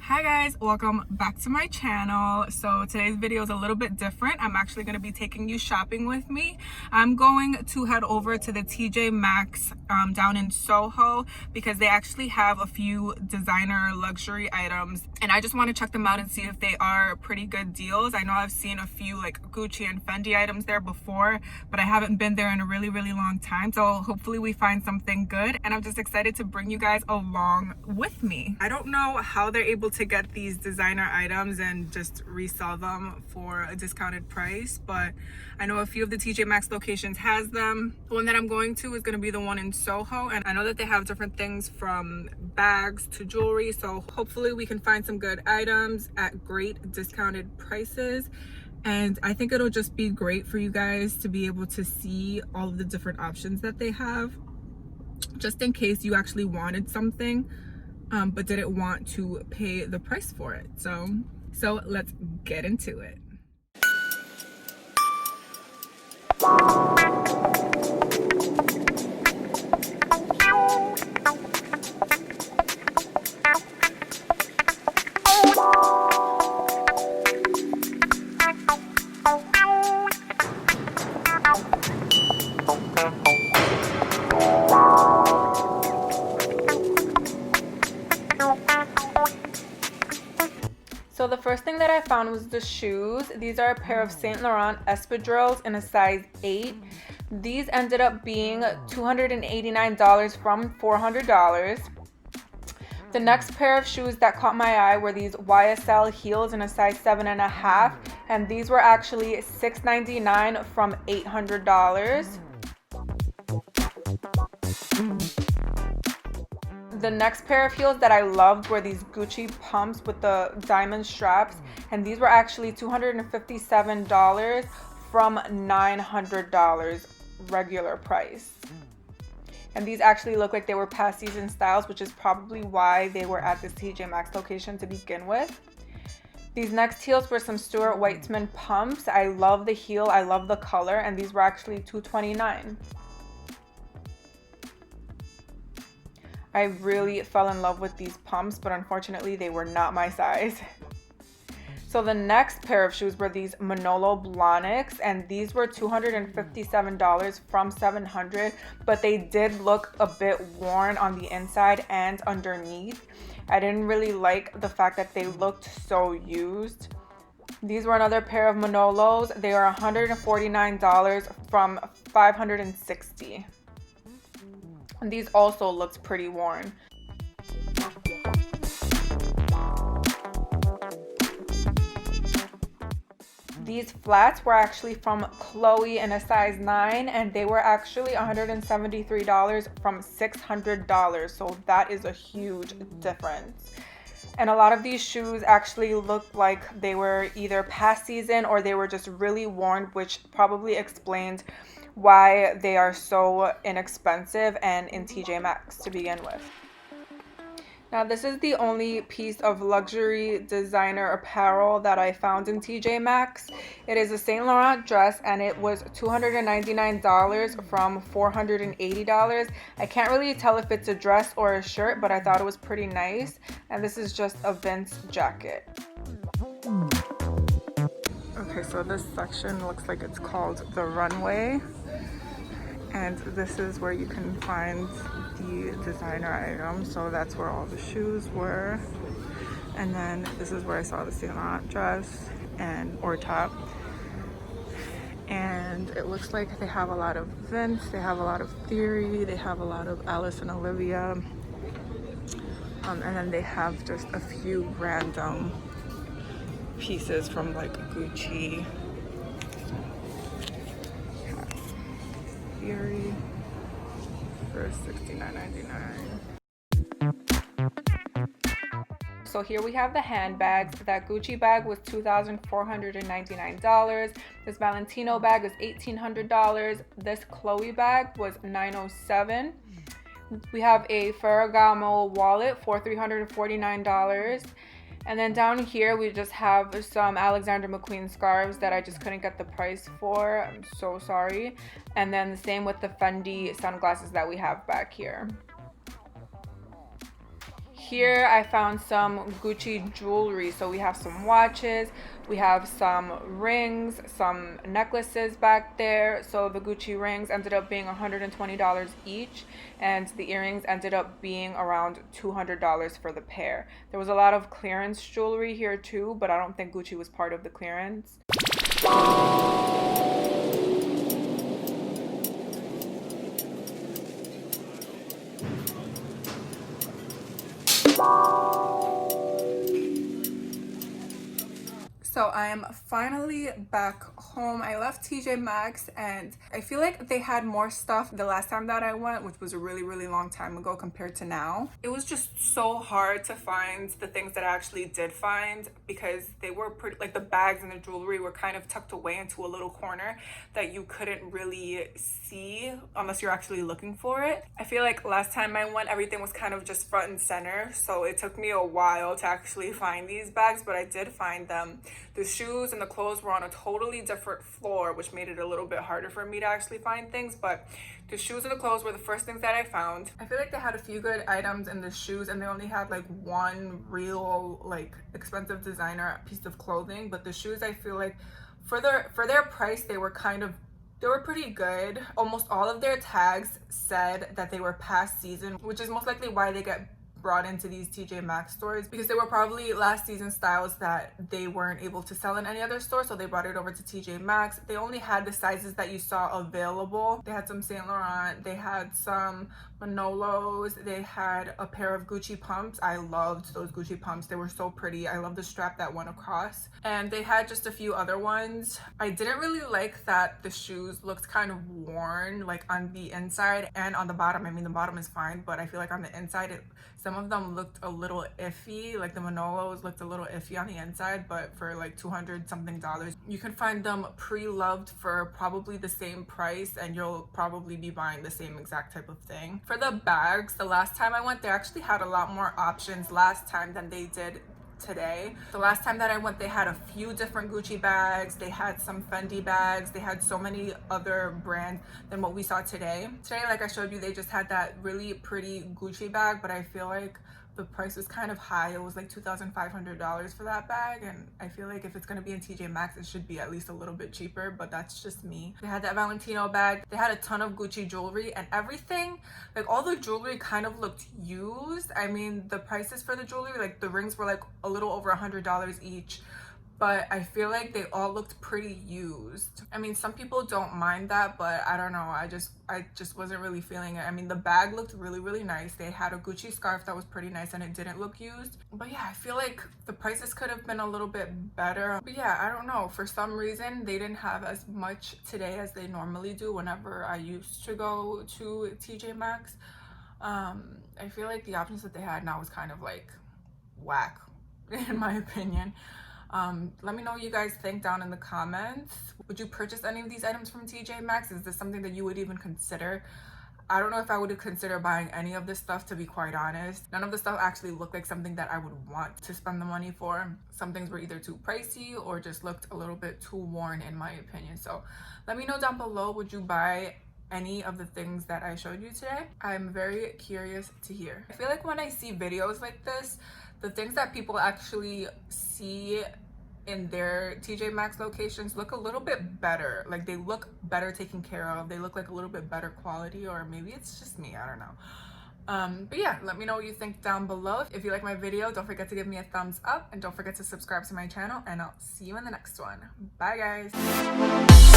Hi guys, welcome back to my channel. So today's video is a little bit different. I'm actually going to be taking you shopping with me. I'm going to head over to the TJ Maxx down in Soho because they actually have a few designer luxury items and I just want to check them out and see if they are pretty good deals. I know I've seen a few like Gucci and Fendi items there before, but I haven't been there in a really long time. So hopefully we find something good, and I'm just excited to bring you guys along with me. I don't know how they're able to get these designer items and just resell them for a discounted price, but I know a few of the TJ Maxx locations has them. The one that I'm going to is going to be the one in Soho, and I know that they have different things from bags to jewelry, so hopefully we can find some good items at great discounted prices. And I think it'll just be great for you guys to be able to see all of the different options that they have, just in case you actually wanted something but didn't want to pay the price for it. So let's get into it. So the first thing that I found was the shoes. These are a pair of Saint Laurent espadrilles in a size 8. These ended up being $289 from $400. The next pair of shoes that caught my eye were these YSL heels in a size 7.5, and these were actually $699 from $800. The next pair of heels that I loved were these Gucci pumps with the diamond straps, and these were actually $257 from $900 regular price. And these actually look like they were past season styles, which is probably why they were at this TJ Maxx location to begin with. These next heels were some Stuart Weitzman pumps. I love the heel, I love the color, and these were actually $229. I really fell in love with these pumps, but unfortunately they were not my size. So the next pair of shoes were these Manolo Blahniks, and these were $257 from $700, but they did look a bit worn on the inside and underneath. I didn't really like the fact that they looked so used. These were another pair of Manolos. They are $149 from $560. And these also looked pretty worn. These flats were actually from Chloe in a size 9, and they were actually $173 from $600. So that is a huge difference. And a lot of these shoes actually looked like they were either past season or they were just really worn, which probably explained why they are so inexpensive and in TJ Maxx to begin with. Now this is the only piece of luxury designer apparel that I found in TJ Maxx. It is a Saint Laurent dress and it was $299 from $480. I can't really tell if it's a dress or a shirt, but I thought it was pretty nice. And this is just a Vince jacket. Okay, so this section looks like it's called the runway, and this is where you can find the designer items. So that's where all the shoes were, and then this is where I saw the Saint Laurent dress or top, and it looks like they have a lot of Vince, they have a lot of Theory, they have a lot of Alice and Olivia, and then they have just a few random pieces from like Gucci, Theory for $69.99. So here we have the handbags. That Gucci bag was $2,499. This Valentino bag is $1,800. This Chloe bag was $907. We have a Ferragamo wallet for $349. And then down here we just have some Alexander McQueen scarves that I just couldn't get the price for. I'm so sorry. And then the same with the Fendi sunglasses that we have back here. Here I found some Gucci jewelry. So we have some watches, we have some rings, some necklaces back there. So the Gucci rings ended up being $120 each, and the earrings ended up being around $200 for the pair. There was a lot of clearance jewelry here too, but I don't think Gucci was part of the clearance. So I am finally back home. I left TJ Maxx and I feel like they had more stuff the last time that I went, which was a really long time ago compared to now. It was just so hard to find the things that I actually did find because they were pretty, like the bags and the jewelry were kind of tucked away into a little corner that you couldn't really see unless you're actually looking for it. I feel like last time I went, everything was kind of just front and center, so it took me a while to actually find these bags, but I did find them. The shoes and the clothes were on a totally different floor, which made it a little bit harder for me to actually find things, but the shoes and the clothes were the first things that I found. I feel like they had a few good items in the shoes, and they only had like one real like expensive designer piece of clothing, but the shoes, I feel like for their price, they were pretty good. Almost all of their tags said that they were past season, which is most likely why they get brought into these TJ Maxx stores, because they were probably last season styles that they weren't able to sell in any other store, so they brought it over to TJ Maxx. They only had the sizes that you saw available. They had some Saint Laurent, they had some Manolos, they had a pair of Gucci pumps. I loved those Gucci pumps. They were so pretty. I love the strap that went across. And they had just a few other ones. I didn't really like that the shoes looked kind of worn, like on the inside and on the bottom. I mean, the bottom is fine, but I feel like on the inside, some of them looked a little iffy. Like the Manolos looked a little iffy on the inside, but for like $200 something, you can find them pre-loved for probably the same price, and you'll probably be buying the same exact type of thing. For the bags, the last time I went, they actually had a lot more options last time than they did today. The last time that I went, they had a few different Gucci bags, they had some Fendi bags, they had so many other brands than what we saw today. Today, like I showed you, they just had that really pretty Gucci bag, but I feel like the price was kind of high. It was like $2,500 for that bag, and I feel like if it's going to be in TJ Maxx, it should be at least a little bit cheaper, but that's just me. They had that Valentino bag. They had a ton of Gucci jewelry, and everything, like all the jewelry kind of looked used. I mean, the prices for the jewelry, like the rings were like a little over $100 each, but I feel like they all looked pretty used. I mean, some people don't mind that, but I don't know. I just wasn't really feeling it. I mean, the bag looked really nice. They had a Gucci scarf that was pretty nice and it didn't look used. But yeah, I feel like the prices could have been a little bit better. But yeah, I don't know. For some reason, they didn't have as much today as they normally do whenever I used to go to TJ Maxx. I feel like the options that they had now was kind of like whack, in my opinion. Let me know what you guys think down in the comments. Would you purchase any of these items from TJ Maxx? Is this something that you would even consider? I don't know if I would consider buying any of this stuff, to be quite honest. None of the stuff actually looked like something that I would want to spend the money for. Some things were either too pricey or just looked a little bit too worn, in my opinion. So let me know down below, would you buy any of the things that I showed you today? I'm very curious to hear. I feel like when I see videos like this, the things that people actually see in their TJ Maxx locations look a little bit better. Like they look better taken care of. They look like a little bit better quality, or maybe it's just me, I don't know. But yeah, let me know what you think down below. If you like my video, don't forget to give me a thumbs up, and don't forget to subscribe to my channel, and I'll see you in the next one. Bye guys.